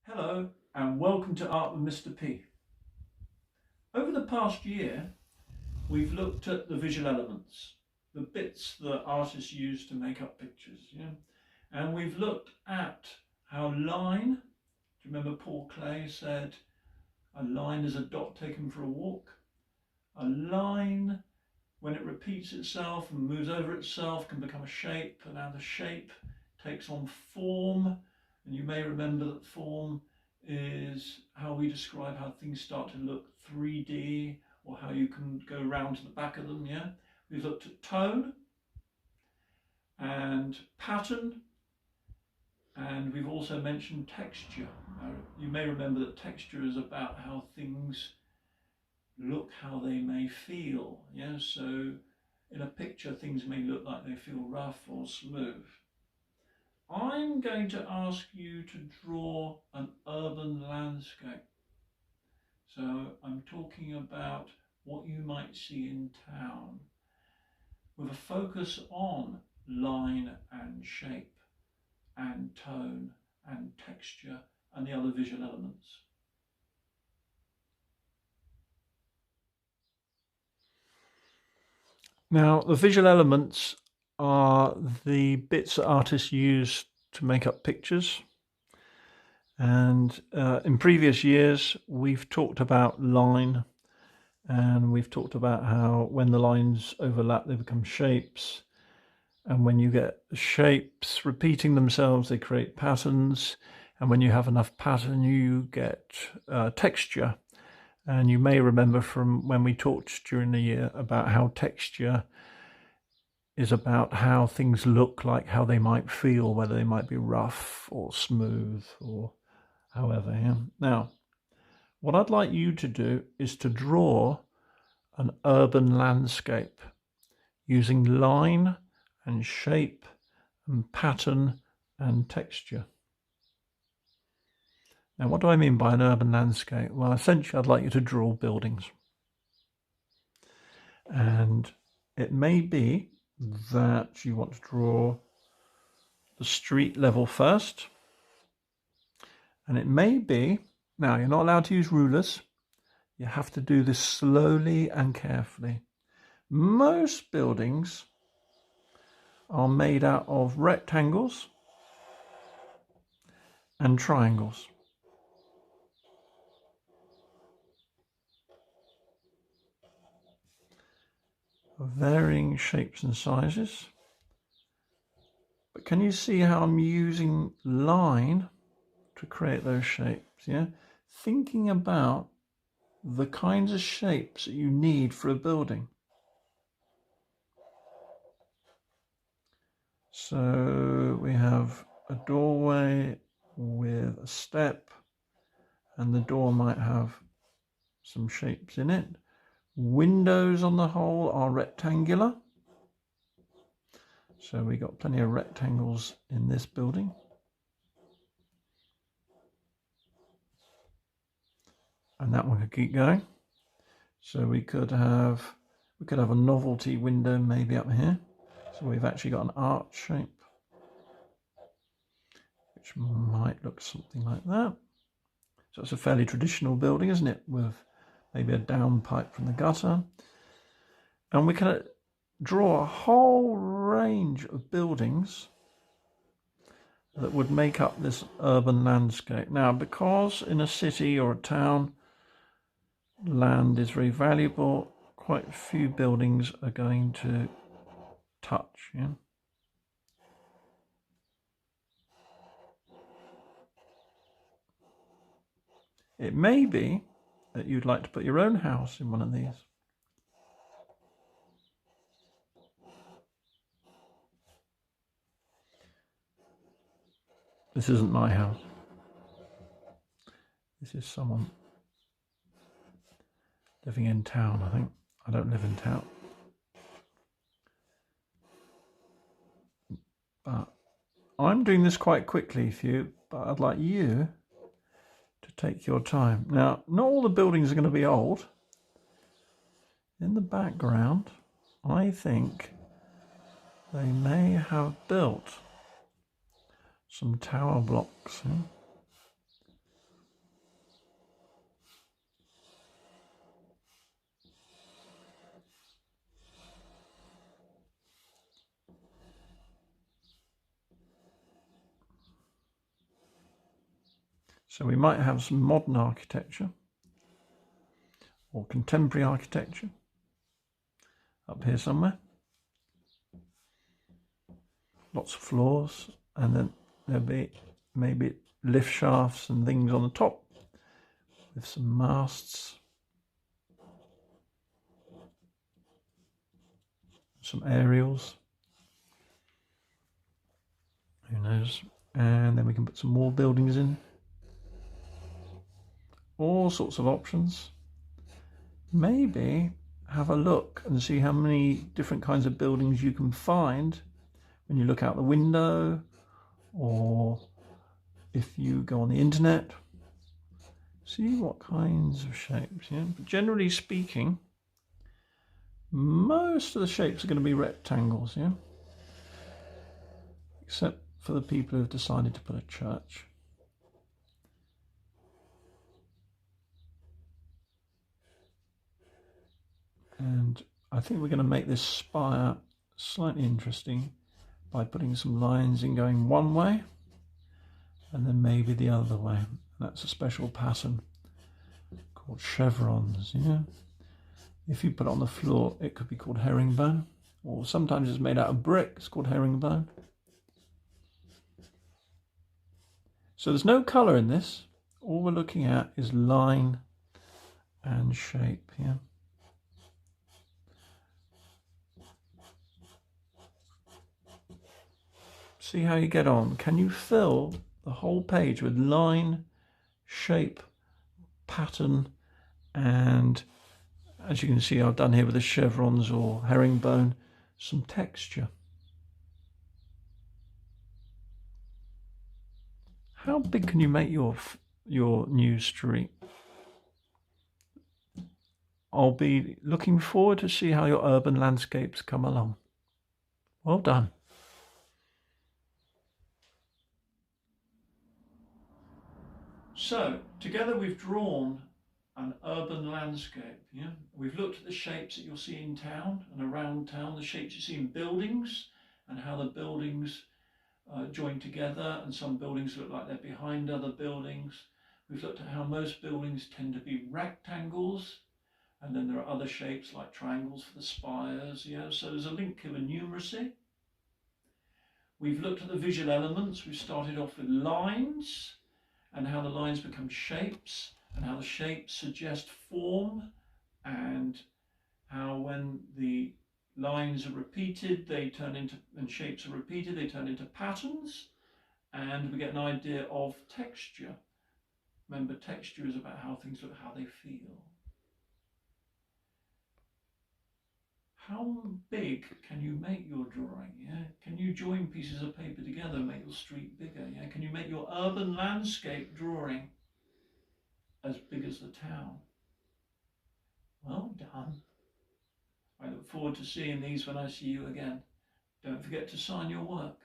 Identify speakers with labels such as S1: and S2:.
S1: Hello and welcome to Art with Mr. P. Over the past year, we've looked at the visual elements, the bits that artists use to make up pictures, and we've looked at how line, do you remember Paul Klee said, a line is a dot taken for a walk? A line, when it repeats itself and moves over itself, can become a shape, and now the shape takes on form, and you may remember that form is how we describe how things start to look 3D, or how you can go round to the back of them. We've looked at tone and pattern, and we've also mentioned texture. Now, you may remember that texture is about how things look, how they may feel. So in a picture things may look like they feel rough or smooth. I'm going to ask you to draw an urban landscape. So I'm talking about what you might see in town, with a focus on line and shape and tone and texture and the other visual elements. Now, the visual elements are the bits that artists use to make up pictures. And in previous years, we've talked about line, and we've talked about how when the lines overlap, they become shapes. And when you get shapes repeating themselves, they create patterns. And when you have enough pattern, you get texture. And you may remember from when we talked during the year about how texture is about how things look like, how they might feel, whether they might be rough or smooth or however. Now, what I'd like you to do is to draw an urban landscape using line and shape and pattern and texture. Now, what do I mean by an urban landscape? Well, essentially, I'd like you to draw buildings. And it may be that you want to draw the street level first. And it may be, now you're not allowed to use rulers. You have to do this slowly and carefully. Most buildings are made out of rectangles and triangles. Of varying shapes and sizes. But can you see how I'm using line to create those shapes? Thinking about the kinds of shapes that you need for a building. So we have a doorway with a step, and the door might have some shapes in it. Windows on the whole are rectangular. So we got plenty of rectangles in this building. And that one could keep going. So we could have a novelty window maybe up here. So we've actually got an arch shape, which might look something like that. So it's a fairly traditional building, isn't it? With maybe a downpipe from the gutter. And we can draw a whole range of buildings that would make up this urban landscape. Now, because in a city or a town, land is very valuable, quite a few buildings are going to touch. It may be that you'd like to put your own house in one of these. This isn't my house. This is someone living in town, I think. I don't live in town. But I'm doing this quite quickly for you, but I'd like you to take your time. Now, not all the buildings are going to be old. In the background, I think they may have built some tower blocks. So we might have some modern architecture or contemporary architecture up here somewhere. Lots of floors, and then there'll be maybe lift shafts and things on the top with some masts, some aerials, who knows, and then we can put some more buildings in. All sorts of options. Maybe have a look and see how many different kinds of buildings you can find when you look out the window, or if you go on the internet. See what kinds of shapes, yeah. But generally speaking, most of the shapes are going to be rectangles, yeah. Except for the people who have decided to put a church. And I think we're going to make this spire slightly interesting by putting some lines in going one way and then maybe the other way. That's a special pattern called chevrons, yeah. If you put it on the floor, it could be called herringbone, or sometimes it's made out of brick, it's called herringbone. So there's no colour in this. All we're looking at is line and shape, yeah. See how you get on. Can you fill the whole page with line, shape, pattern, and as you can see, I've done here with the chevrons or herringbone, some texture. How big can you make your new street? I'll be looking forward to see how your urban landscapes come along. Well done. So together we've drawn an urban landscape, yeah? We've looked at the shapes that you'll see in town and around town, the shapes you see in buildings and how the buildings join together, and some buildings look like they're behind other buildings. We've looked at how most buildings tend to be rectangles, and then there are other shapes like triangles for the spires, yeah? So there's a link to a numeracy. We've looked at the visual elements. We've started off with lines and how the lines become shapes, and how the shapes suggest form, and how when the lines are repeated, they turn into, and shapes are repeated, they turn into patterns, and we get an idea of texture. Remember, texture is about how things look, how they feel. How big can you make your drawing? Yeah, can you join pieces of paper together and make your street bigger? Yeah, can you make your urban landscape drawing as big as the town? Well done. I look forward to seeing these when I see you again. Don't forget to sign your work.